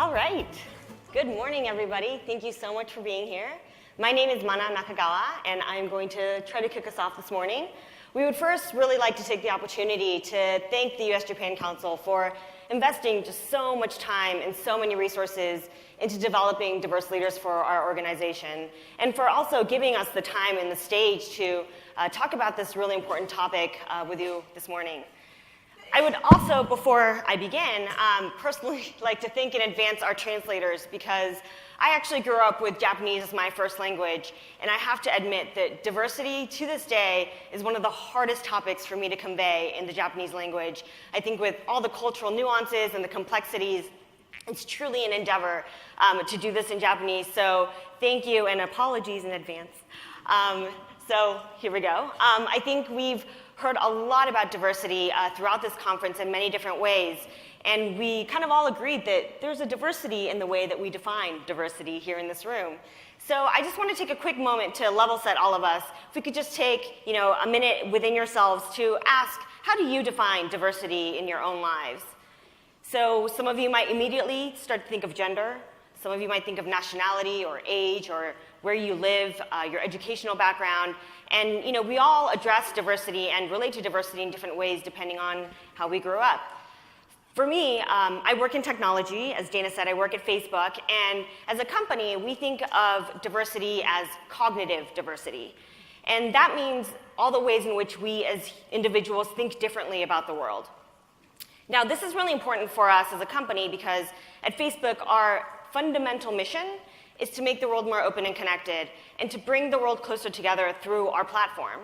All right. Good morning, everybody. Thank you so much for being here. My name is Mana Nakagawa, and I'm going to try to kick us off this morning. We would first really like to take the opportunity to thank the US-Japan Council for investing just so much time and so many resources into developing diverse leaders for our organization, and for also giving us the time and the stage to talk about this really important topic with you this morning. I would also, before I begin, personally like to thank in advance our translators, because I actually grew up with Japanese as my first language, and I have to admit that diversity to this day is one of the hardest topics for me to convey in the Japanese language. I think with all the cultural nuances and the complexities, it's truly an endeavor to do this in Japanese, so thank you and apologies in advance. So here we go. I think we've heard a lot about diversity throughout this conference in many different ways, and we kind of all agreed that there's a diversity in the way that we define diversity here in this room. So I just want to take a quick moment to level set all of us. If we could just take a minute within yourselves to ask, how do you define diversity in your own lives? So some of you might immediately start to think of gender. Some of you might think of nationality or age or where you live, your educational background. And we all address diversity and relate to diversity in different ways depending on how we grew up. For me, I work in technology. As Dana said, I work at Facebook. And as a company, we think of diversity as cognitive diversity. And that means all the ways in which we as individuals think differently about the world. Now, this is really important for us as a company because at Facebook, our fundamental mission is to make the world more open and connected and to bring the world closer together through our platform.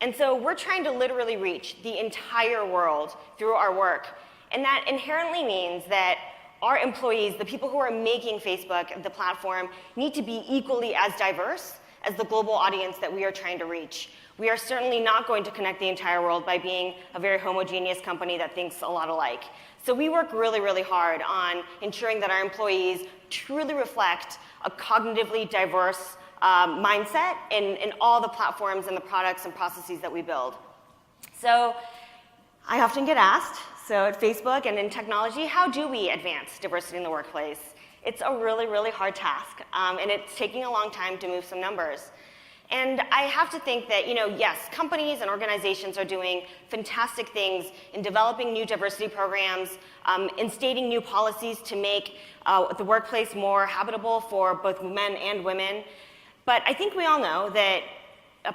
And so we're trying to literally reach the entire world through our work. And that inherently means that our employees, the people who are making Facebook, the platform, need to be equally as diverse as the global audience that we are trying to reach. We are certainly not going to connect the entire world by being a very homogeneous company that thinks a lot alike. So we work really, really hard on ensuring that our employees truly reflect a cognitively diverse mindset in all the platforms and the products and processes that we build. So I often get asked, so at Facebook and in technology, how do we advance diversity in the workplace? It's a really, really hard task, and it's taking a long time to move some numbers. And I have to think that, yes, companies and organizations are doing fantastic things in developing new diversity programs, instating new policies to make the workplace more habitable for both men and women. But I think we all know that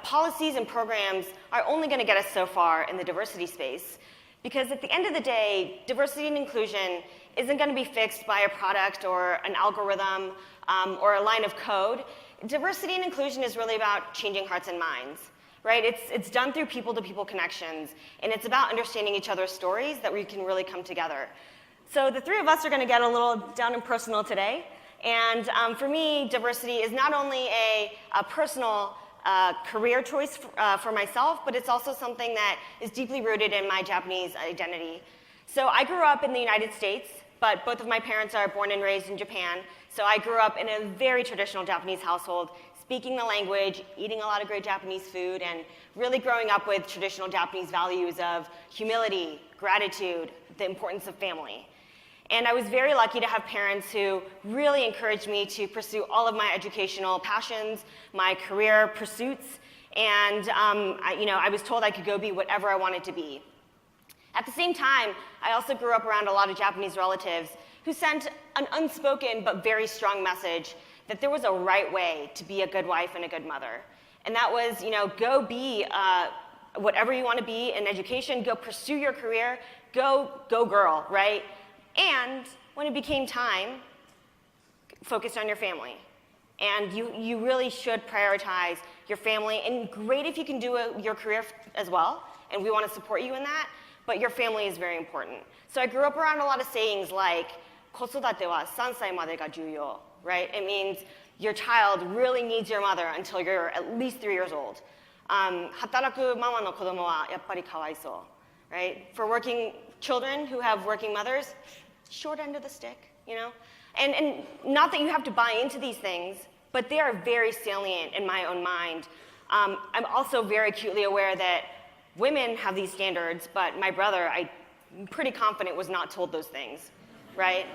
policies and programs are only going to get us so far in the diversity space. Because at the end of the day, diversity and inclusion isn't going to be fixed by a product or an algorithm or a line of code. Diversity and inclusion is really about changing hearts and minds, right? It's done through people-to-people connections, and it's about understanding each other's stories that we can really come together. So the three of us are going to get a little down and personal today, and for me, diversity is not only a personal career choice for myself, but it's also something that is deeply rooted in my Japanese identity. So I grew up in the United States, but both of my parents are born and raised in Japan. So I grew up in a very traditional Japanese household, speaking the language, eating a lot of great Japanese food, and really growing up with traditional Japanese values of humility, gratitude, the importance of family. And I was very lucky to have parents who really encouraged me to pursue all of my educational passions, my career pursuits, and I was told I could go be whatever I wanted to be. At the same time, I also grew up around a lot of Japanese relatives who sent an unspoken but very strong message that there was a right way to be a good wife and a good mother. And that was, go be whatever you want to be in education, go pursue your career, go girl, right? And when it became time, focus on your family. And you really should prioritize your family. And great if you can do your career as well, and we want to support you in that, but your family is very important. So I grew up around a lot of sayings like, 子育ては3歳までが重要, right? It means your child really needs your mother until you're at least 3 years old. 働くママの子供はやっぱりかわいそう, right? For working children who have working mothers, short end of the stick, And not that you have to buy into these things, but they are very salient in my own mind. I'm also very acutely aware that women have these standards, but my brother, I'm pretty confident, was not told those things, right?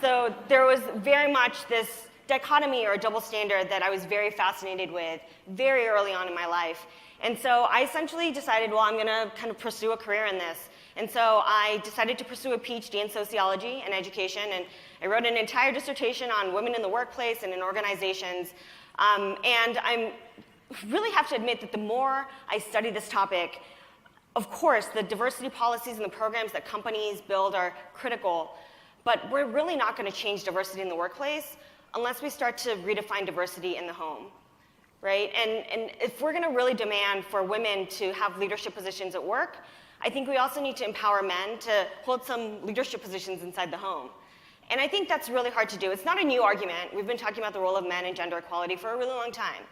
So there was very much this dichotomy or double standard that I was very fascinated with very early on in my life. And so I essentially decided, well, I'm going to kind of pursue a career in this. And so I decided to pursue a PhD in sociology and education, and I wrote an entire dissertation on women in the workplace and in organizations. And I really have to admit that the more I study this topic, of course, the diversity policies and the programs that companies build are critical, but we're really not going to change diversity in the workplace unless we start to redefine diversity in the home, right? And if we're going to really demand for women to have leadership positions at work, I think we also need to empower men to hold some leadership positions inside the home. And I think that's really hard to do. It's not a new argument. We've been talking about the role of men and gender equality for a really long time.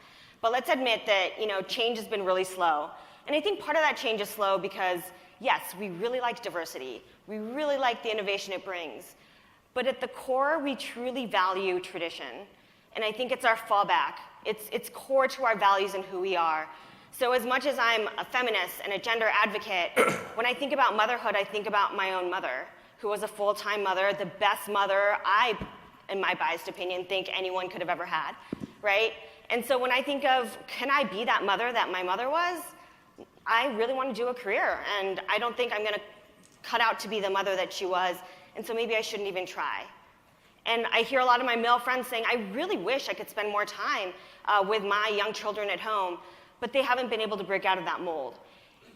But let's admit that, change has been really slow. And I think part of that change is slow because, yes, we really like diversity. We really like the innovation it brings. But at the core, we truly value tradition. And I think it's our fallback. It's core to our values and who we are. So as much as I'm a feminist and a gender advocate, when I think about motherhood, I think about my own mother, who was a full-time mother, the best mother I, in my biased opinion, think anyone could have ever had, right? And so when I think of, can I be that mother that my mother was, I really want to do a career, and I don't think I'm going to cut out to be the mother that she was, and so maybe I shouldn't even try. And I hear a lot of my male friends saying, I really wish I could spend more time with my young children at home, but they haven't been able to break out of that mold.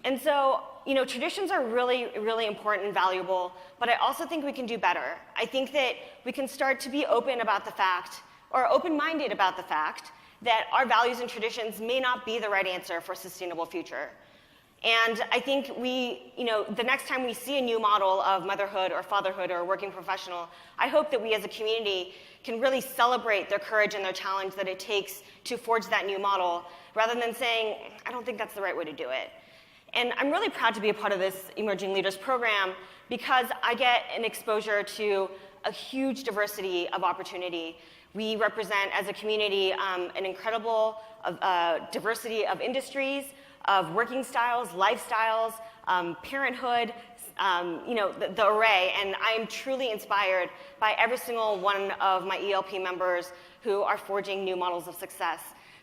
And so, traditions are really, really important and valuable, but I also think we can do better. I think that we can start to be open about the fact, or open-minded about the fact, that our values and traditions may not be the right answer for a sustainable future. And I think the next time we see a new model of motherhood or fatherhood or working professional, I hope that we as a community can really celebrate their courage and their challenge that it takes to forge that new model, rather than saying, I don't think that's the right way to do it. And I'm really proud to be a part of this Emerging Leaders program because I get an exposure to a huge diversity of opportunity. We represent, as a community, an incredible diversity of industries, of working styles, lifestyles, parenthood, the array. And I am truly inspired by every single one of my ELP members who are forging new models of success.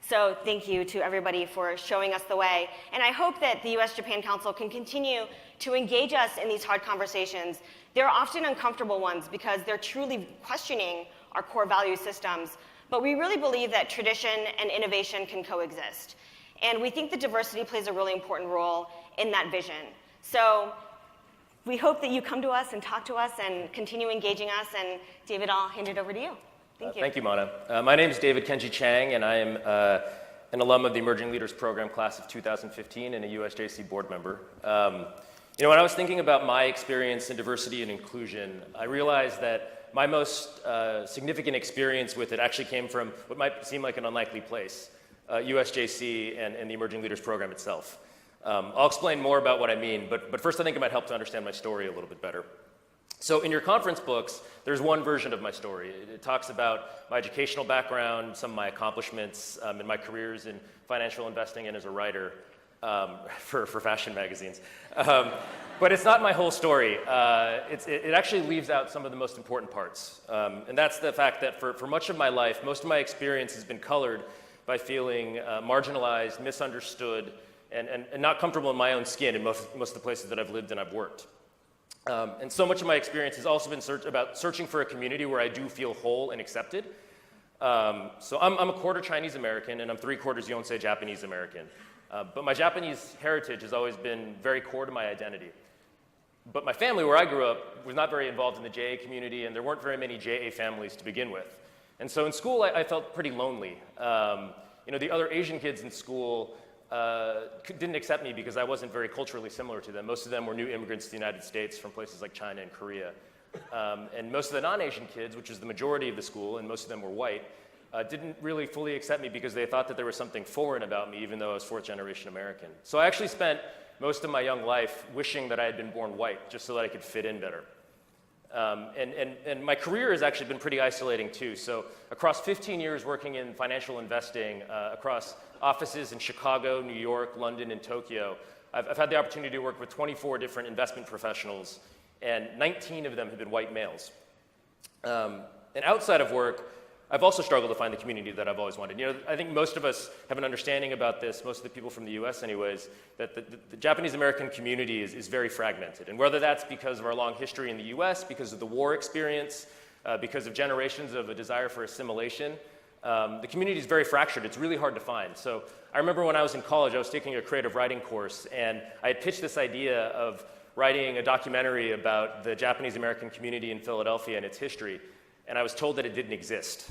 So thank you to everybody for showing us the way. And I hope that the US-Japan Council can continue to engage us in these hard conversations. They're often uncomfortable ones because they're truly questioning our core value systems. But we really believe that tradition and innovation can coexist. And we think that diversity plays a really important role in that vision. So we hope that you come to us and talk to us and continue engaging us. And David, I'll hand it over to you. Thank you. Thank you, Mana. My name is David Kenji Chang, and I am an alum of the Emerging Leaders Program class of 2015 and a USJC board member. When I was thinking about my experience in diversity and inclusion, I realized that my most significant experience with it actually came from what might seem like an unlikely place, USJC and the Emerging Leaders Program itself. I'll explain more about what I mean, but first I think it might help to understand my story a little bit better. So in your conference books, there's one version of my story. It talks about my educational background, some of my accomplishments in my careers in financial investing and as a writer for fashion magazines. But it's not my whole story. It actually leaves out some of the most important parts. And that's the fact that for much of my life, most of my experience has been colored by feeling marginalized, misunderstood, and not comfortable in my own skin in most of the places that I've lived and I've worked. And so much of my experience has also been about searching for a community where I do feel whole and accepted. So I'm a quarter Chinese American, and I'm 3/4 Yonsei Japanese American. But my Japanese heritage has always been very core to my identity. But my family, where I grew up, was not very involved in the JA community, and there weren't very many JA families to begin with. And so in school, I felt pretty lonely. The other Asian kids in school didn't accept me because I wasn't very culturally similar to them. Most of them were new immigrants to the United States from places like China and Korea. And most of the non-Asian kids, which is the majority of the school, and most of them were white, didn't really fully accept me because they thought that there was something foreign about me, even though I was fourth-generation American. So I actually spent most of my young life wishing that I had been born white, just so that I could fit in better. And my career has actually been pretty isolating too. So across 15 years working in financial investing, across offices in Chicago, New York, London, and Tokyo, I've had the opportunity to work with 24 different investment professionals, and 19 of them have been white males. And outside of work, I've also struggled to find the community that I've always wanted. You know, I think most of us have an understanding about this, most of the people from the US anyways, that the Japanese American community is very fragmented. And whether that's because of our long history in the US, because of the war experience, because of generations of a desire for assimilation, the community is very fractured. It's really hard to find. So I remember when I was in college, I was taking a creative writing course, and I had pitched this idea of writing a documentary about the Japanese American community in Philadelphia and its history, and I was told that it didn't exist.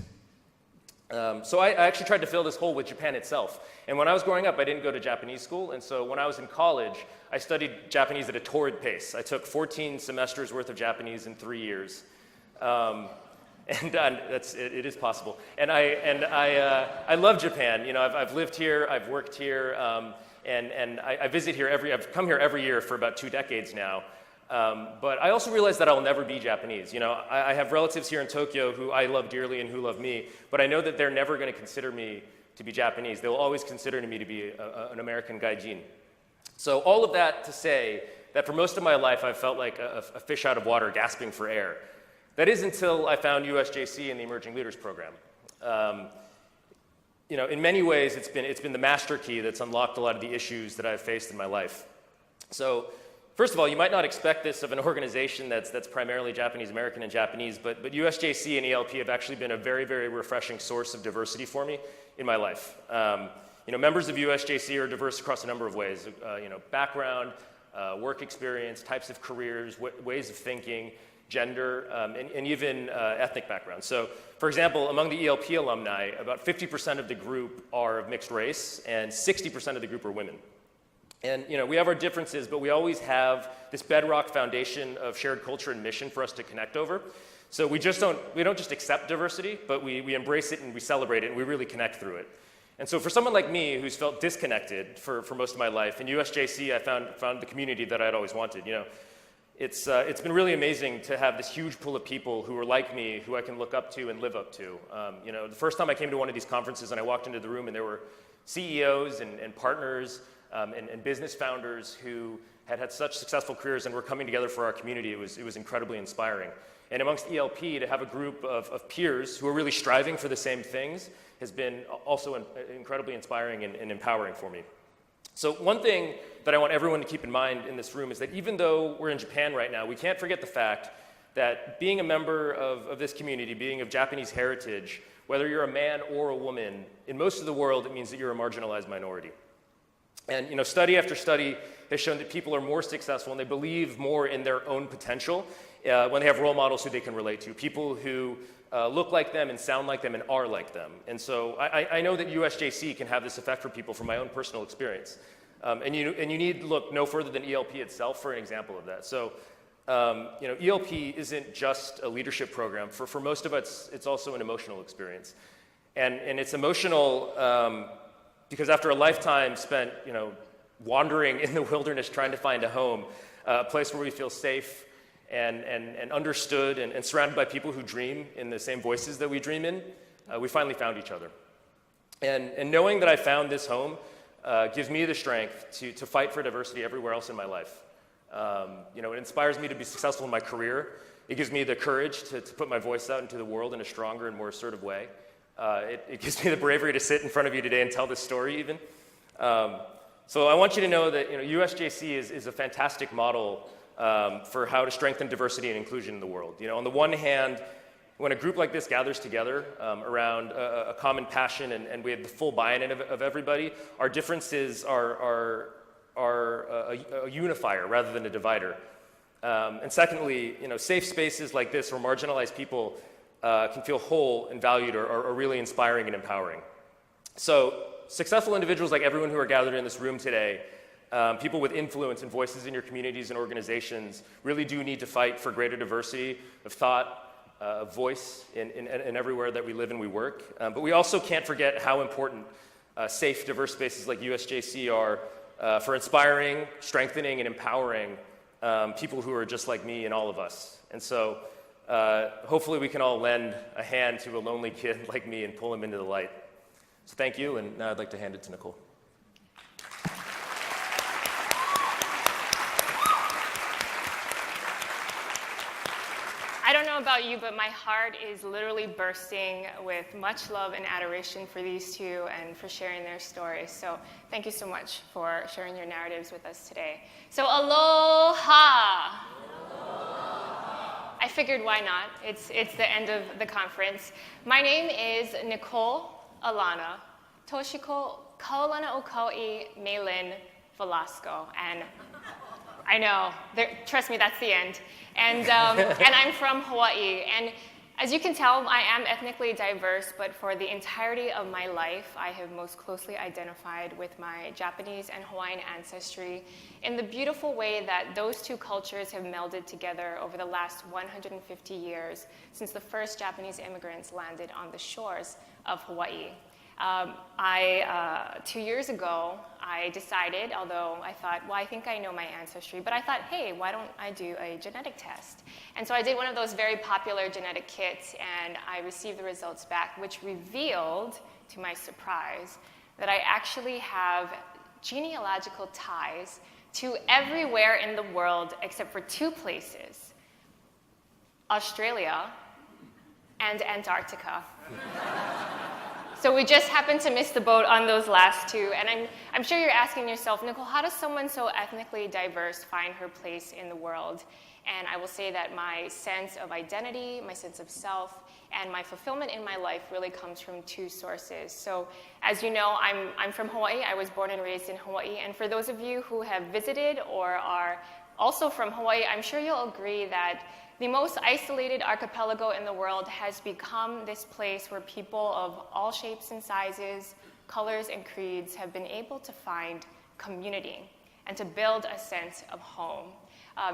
So I actually tried to fill this hole with Japan itself. And when I was growing up, I didn't go to Japanese school, and so when I was in college, I studied Japanese at a torrid pace. I took 14 semesters worth of Japanese in 3 years. It is possible. And I love Japan. You know, I've lived here, I've worked here, and I visit here I've come here every year for about 2 decades now. But I also realize that I will never be Japanese. You know, I have relatives here in Tokyo who I love dearly and who love me, but I know that they're never going to consider me to be Japanese. They will always consider me to be an American gaijin. So all of that to say that for most of my life, I've felt like a fish out of water gasping for air. That is until I found USJC and the Emerging Leaders Program. You know, in many ways, it's been the master key that's unlocked a lot of the issues that I've faced in my life. So, first of all, you might not expect this of an organization that's primarily Japanese American and Japanese, but USJC and ELP have actually been a very, very refreshing source of diversity for me in my life. You know, members of USJC are diverse across a number of ways. You know, background, work experience, types of careers, ways of thinking, gender, and even ethnic background. So, for example, among the ELP alumni, about 50% of the group are of mixed race, and 60% of the group are women. And you know, we have our differences, but we always have this bedrock foundation of shared culture and mission for us to connect over. So we don't just accept diversity, but we embrace it and we celebrate it and we really connect through it. And so for someone like me who's felt disconnected for most of my life, in USJC I found the community that I'd always wanted. You know, it's been really amazing to have this huge pool of people who are like me, who I can look up to and live up to. You know, the first time I came to one of these conferences and I walked into the room and there were CEOs and partners and business founders who had such successful careers and were coming together for our community. It was incredibly inspiring. And amongst ELP, to have a group of peers who are really striving for the same things has been also incredibly inspiring and empowering for me. So one thing that I want everyone to keep in mind in this room is that even though we're in Japan right now, we can't forget the fact that being a member of this community, being of Japanese heritage, whether you're a man or a woman, in most of the world it means that you're a marginalized minority. And you know, study after study has shown that people are more successful and they believe more in their own potential when they have role models who they can relate to, people who look like them and sound like them and are like them. And so I know that USJC can have this effect for people from my own personal experience. And you need to look no further than ELP itself for an example of that. So you know, ELP isn't just a leadership program. For most of us, it's also an emotional experience. And it's emotional because after a lifetime spent, you know, wandering in the wilderness trying to find a home, a place where we feel safe and understood and surrounded by people who dream in the same voices that we dream in, we finally found each other. And knowing that I found this home gives me the strength to fight for diversity everywhere else in my life. You know, it inspires me to be successful in my career. It gives me the courage to put my voice out into the world in a stronger and more assertive way. It gives me the bravery to sit in front of you today and tell this story even. So I want you to know that, you know, USJC is a fantastic model for how to strengthen diversity and inclusion in the world. You know, on the one hand, when a group like this gathers together around a common passion and we have the full buy-in of everybody, our differences are a unifier rather than a divider. And secondly, you know, safe spaces like this where marginalized people can feel whole and valued are really inspiring and empowering. So successful individuals like everyone who are gathered in this room today, people with influence and voices in your communities and organizations really do need to fight for greater diversity of thought, of voice in everywhere that we live and we work. But we also can't forget how important safe, diverse spaces like USJC are for inspiring, strengthening, and empowering people who are just like me and all of us. And so hopefully we can all lend a hand to a lonely kid like me and pull him into the light. So thank you, and now I'd like to hand it to Nicole. I don't know about you, but my heart is literally bursting with much love and adoration for these two and for sharing their stories. So thank you so much for sharing your narratives with us today. So aloha! I figured why not? It's the end of the conference. My name is Nicole Alana Toshiko Kaolana Okoi Melin Velasco. And I know, trust me, that's the end. And I'm from Hawaii. And as you can tell, I am ethnically diverse, but for the entirety of my life, I have most closely identified with my Japanese and Hawaiian ancestry in the beautiful way that those two cultures have melded together over the last 150 years since the first Japanese immigrants landed on the shores of Hawaii. 2 years ago, I decided, although I thought, well, I think I know my ancestry, but I thought, hey, why don't I do a genetic test? And so I did one of those very popular genetic kits, and I received the results back, which revealed, to my surprise, that I actually have genealogical ties to everywhere in the world except for two places, Australia and Antarctica. So we just happened to miss the boat on those last two. And I'm sure you're asking yourself, Nicole, how does someone so ethnically diverse find her place in the world? And I will say that my sense of identity, my sense of self, and my fulfillment in my life really comes from two sources. So as you know, I'm from Hawaii. I was born and raised in Hawaii. And for those of you who have visited or are also from Hawaii, I'm sure you'll agree that the most isolated archipelago in the world has become this place where people of all shapes and sizes, colors and creeds have been able to find community and to build a sense of home.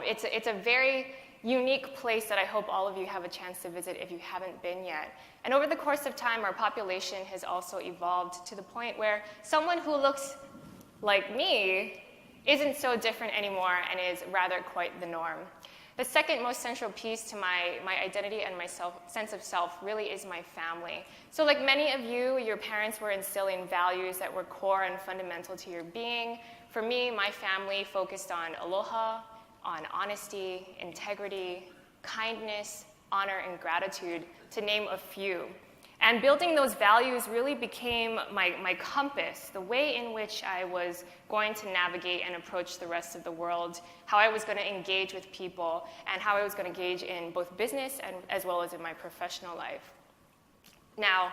It's a very unique place that I hope all of you have a chance to visit if you haven't been yet. And over the course of time, our population has also evolved to the point where someone who looks like me isn't so different anymore and is rather quite the norm. The second most central piece to my identity and my sense of self really is my family. So like many of you, your parents were instilling values that were core and fundamental to your being. For me, my family focused on aloha, on honesty, integrity, kindness, honor, and gratitude, to name a few. And building those values really became my compass, the way in which I was going to navigate and approach the rest of the world, how I was going to engage with people, and how I was going to engage in both business and as well as in my professional life. Now,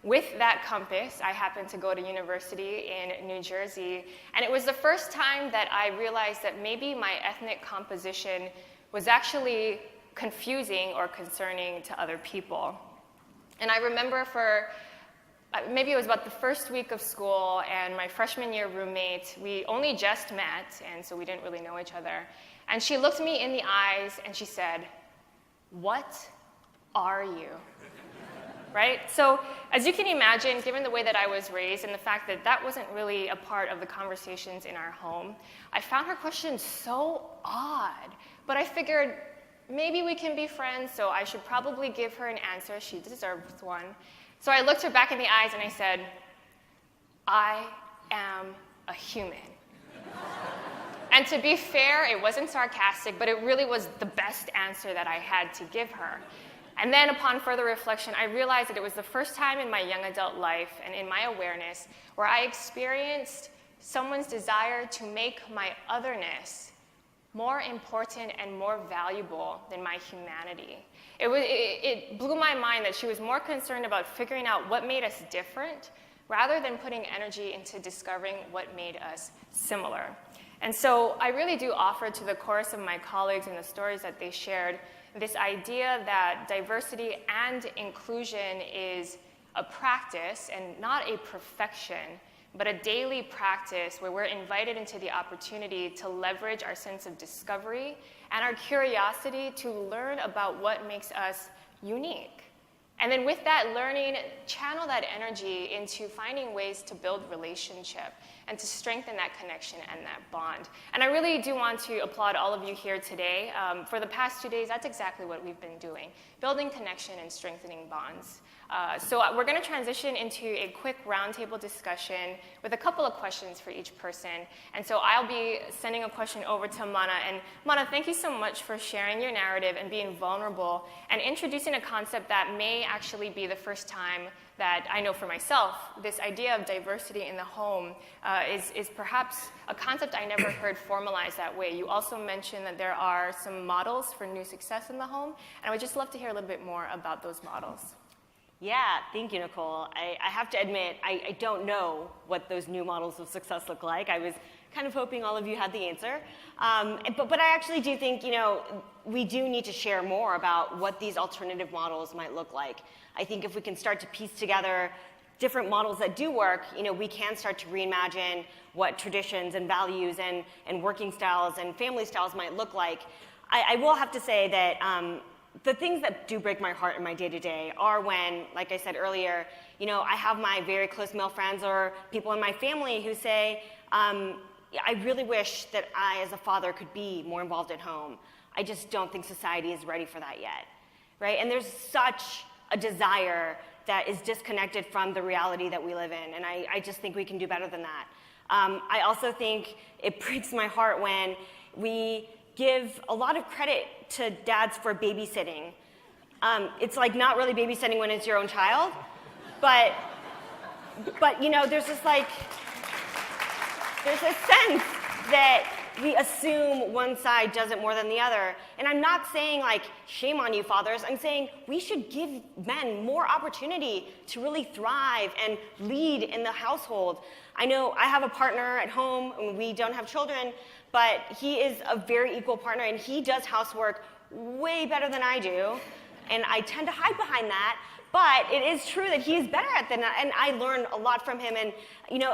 with that compass, I happened to go to university in New Jersey, and it was the first time that I realized that maybe my ethnic composition was actually confusing or concerning to other people. And I remember maybe it was about the first week of school, and my freshman year roommate, we only just met, and so we didn't really know each other. And she looked me in the eyes and she said, "What are you?" Right? So as you can imagine, given the way that I was raised and the fact that that wasn't really a part of the conversations in our home, I found her question so odd. But I figured, maybe we can be friends, so I should probably give her an answer. She deserves one. So I looked her back in the eyes and I said, "I am a human." And to be fair, it wasn't sarcastic, but it really was the best answer that I had to give her. And then upon further reflection, I realized that it was the first time in my young adult life and in my awareness where I experienced someone's desire to make my otherness more important and more valuable than my humanity. It blew my mind that she was more concerned about figuring out what made us different rather than putting energy into discovering what made us similar. And so I really do offer to the chorus of my colleagues and the stories that they shared this idea that diversity and inclusion is a practice and not a perfection, but a daily practice where we're invited into the opportunity to leverage our sense of discovery and our curiosity to learn about what makes us unique. And then with that learning, channel that energy into finding ways to build relationship. and to strengthen that connection and that bond. And I really do want to applaud all of you here today. For the past 2 days, that's exactly what we've been doing, building connection and strengthening bonds. So we're going to transition into a quick roundtable discussion with a couple of questions for each person. And so I'll be sending a question over to Mana. And Mana, thank you so much for sharing your narrative and being vulnerable and introducing a concept that may actually be the first time that I know for myself, this idea of diversity in the home is perhaps a concept I never heard formalized that way. You also mentioned that there are some models for new success in the home, and I would just love to hear a little bit more about those models. Yeah, thank you, Nicole. I have to admit, I don't know what those new models of success look like. I was kind of hoping all of you had the answer. But I actually do think, we do need to share more about what these alternative models might look like. I think if we can start to piece together different models that do work, we can start to reimagine what traditions and values and working styles and family styles might look like. I will have to say that the things that do break my heart in my day-to-day are when, like I said earlier, I have my very close male friends or people in my family who say, I really wish that I, as a father, could be more involved at home. I just don't think society is ready for that yet, right? And there's such a desire that is disconnected from the reality that we live in, and I just think we can do better than that. I also think it breaks my heart when we give a lot of credit to dads for babysitting. It's like not really babysitting when it's your own child, but there's this sense that we assume one side does it more than the other. And I'm not saying shame on you fathers, I'm saying we should give men more opportunity to really thrive and lead in the household. I know I have a partner at home and we don't have children, but he is a very equal partner and he does housework way better than I do. And I tend to hide behind that, but it is true that he is better at that, and I learn a lot from him. And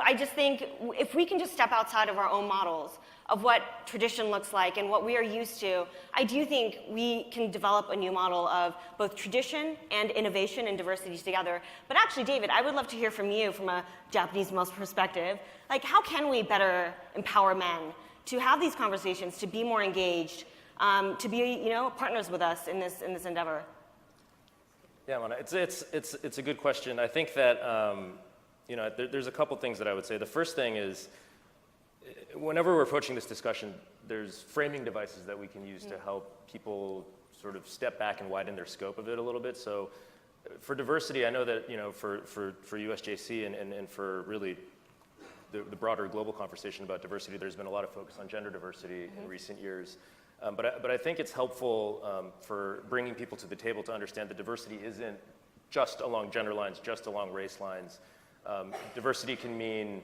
I just think if we can just step outside of our own models of what tradition looks like and what we are used to, I do think we can develop a new model of both tradition and innovation and diversity together. But actually, David, I would love to hear from you from a Japanese male's perspective. How can we better empower men to have these conversations, to be more engaged, to be partners with us in this endeavor? Yeah, Mona, it's a good question. I think that there's a couple things that I would say. The first thing is, whenever we're approaching this discussion, there's framing devices that we can use to help people sort of step back and widen their scope of it a little bit. So, for diversity, I know that for USJC and for really the broader global conversation about diversity, there's been a lot of focus on gender diversity in recent years. But I think it's helpful for bringing people to the table to understand that diversity isn't just along gender lines, just along race lines. Diversity can mean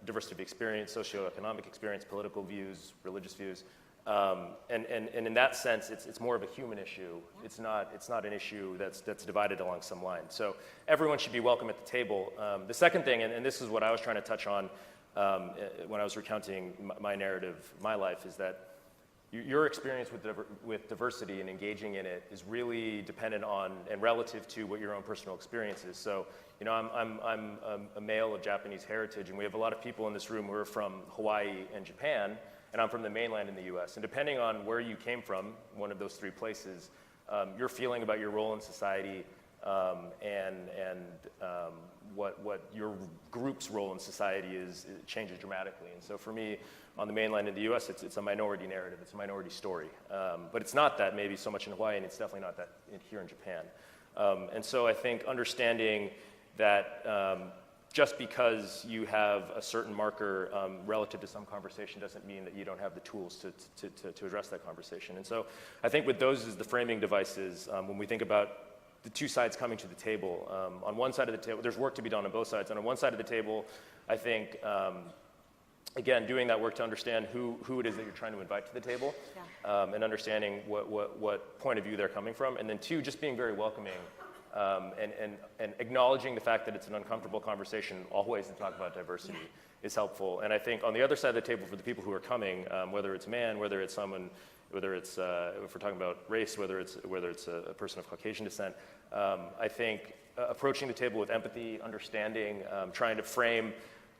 diversity of experience, socioeconomic experience, political views, religious views, and in that sense, it's more of a human issue. It's not an issue that's divided along some line. So everyone should be welcome at the table. The second thing, and this is what I was trying to touch on when I was recounting my narrative, my life, is that your experience with diversity and engaging in it is really dependent on and relative to what your own personal experience is. So, I'm a male of Japanese heritage, and we have a lot of people in this room who are from Hawaii and Japan, and I'm from the mainland in the U.S. And depending on where you came from, one of those three places, your feeling about your role in society and what your group's role in society is, it changes dramatically. And so for me, on the mainland in the US, it's a minority narrative, it's a minority story. But it's not that maybe so much in Hawaii, and it's definitely not that here in Japan. And so I think understanding that just because you have a certain marker relative to some conversation doesn't mean that you don't have the tools to address that conversation. And so I think with those as the framing devices, when we think about the two sides coming to the table, on one side of the table, there's work to be done on both sides. And on one side of the table, I think, again, doing that work to understand who it is that you're trying to invite to the table, and understanding what point of view they're coming from. And then two, just being very welcoming and acknowledging the fact that it's an uncomfortable conversation always to talk about diversity is helpful. And I think on the other side of the table, for the people who are coming, whether it's a man, whether it's someone, whether it's, if we're talking about race, whether it's a person of Caucasian descent, I think approaching the table with empathy, understanding, trying to frame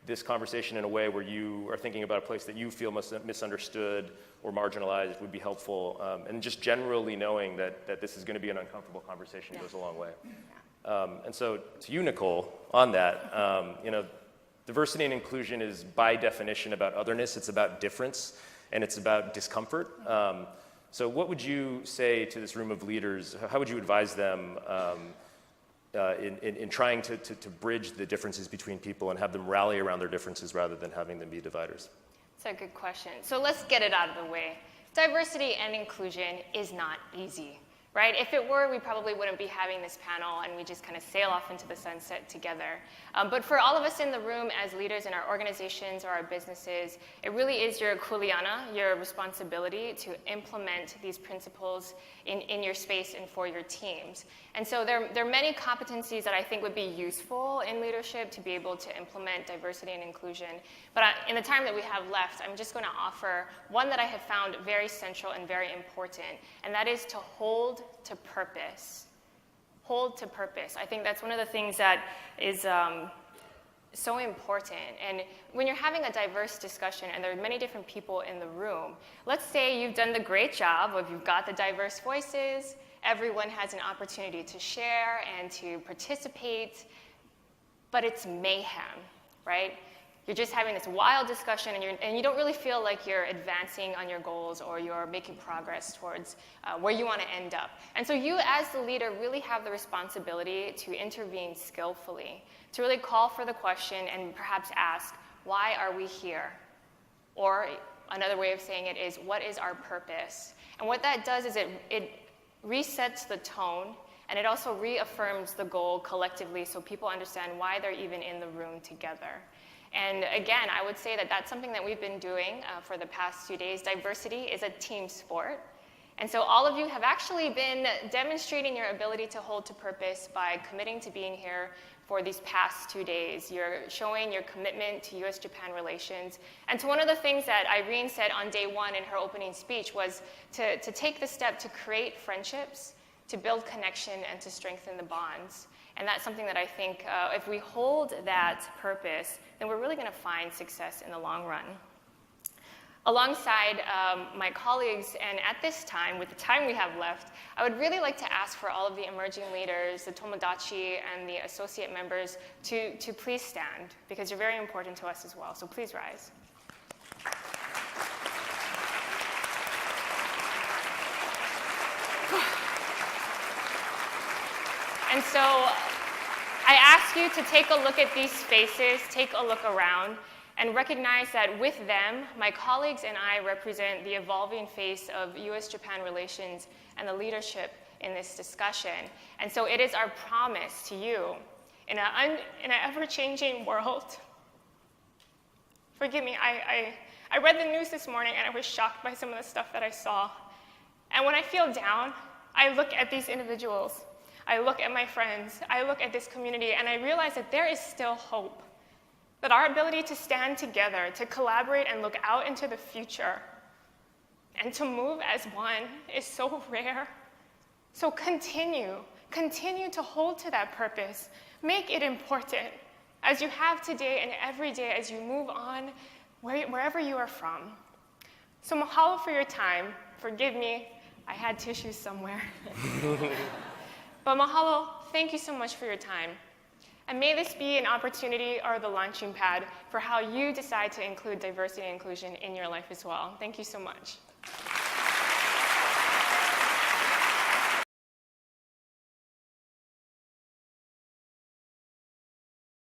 this conversation in a way where you are thinking about a place that you feel misunderstood or marginalized would be helpful. And just generally knowing that this is going to be an uncomfortable conversation goes a long way. And so to you, Nicole, on that, diversity and inclusion is by definition about otherness. It's about difference, and it's about discomfort. So what would you say to this room of leaders? How would you advise them in trying to bridge the differences between people and have them rally around their differences rather than having them be dividers? That's a good question. So let's get it out of the way. Diversity and inclusion is not easy, right? If it were, we probably wouldn't be having this panel and we just kind of sail off into the sunset together. But for all of us in the room as leaders in our organizations or our businesses, it really is your kuleana, your responsibility to implement these principles in your space and for your teams. And so there are many competencies that I think would be useful in leadership to be able to implement diversity and inclusion. But in the time that we have left, I'm just going to offer one that I have found very central and very important, and that is to hold to purpose. Hold to purpose. I think that's one of the things that is so important. And when you're having a diverse discussion and there are many different people in the room, let's say you've done the great job of you've got the diverse voices, everyone has an opportunity to share and to participate, but it's mayhem, right? You're just having this wild discussion and you don't really feel like you're advancing on your goals or you're making progress towards where you want to end up. And so you as the leader really have the responsibility to intervene skillfully, to really call for the question and perhaps ask, why are we here? Or another way of saying it is, what is our purpose? And what that does is it resets the tone, and it also reaffirms the goal collectively so people understand why they're even in the room together. And again, I would say that that's something that we've been doing for the past few days. Diversity is a team sport. And so all of you have actually been demonstrating your ability to hold to purpose by committing to being here for these past 2 days. You're showing your commitment to US-Japan relations. And to one of the things that Irene said on day one in her opening speech was to take the step to create friendships, to build connection, and to strengthen the bonds. And that's something that I think if we hold that purpose, then we're really going to find success in the long run. Alongside my colleagues, and at this time, with the time we have left, I would really like to ask for all of the emerging leaders, the Tomodachi and the associate members to please stand, because you're very important to us as well. So please rise. And so I ask you to take a look at these faces, take a look around, and recognize that with them, my colleagues and I represent the evolving face of US-Japan relations and the leadership in this discussion. And so it is our promise to you, in an ever-changing world. Forgive me, I read the news this morning and I was shocked by some of the stuff that I saw. And when I feel down, I look at these individuals. I look at my friends, I look at this community, and I realize that there is still hope. That our ability to stand together, to collaborate and look out into the future, and to move as one is so rare. So continue to hold to that purpose. Make it important, as you have today and every day as you move on, wherever you are from. So mahalo for your time. Forgive me, I had tissues somewhere. But mahalo, thank you so much for your time. And may this be an opportunity or the launching pad for how you decide to include diversity and inclusion in your life as well. Thank you so much.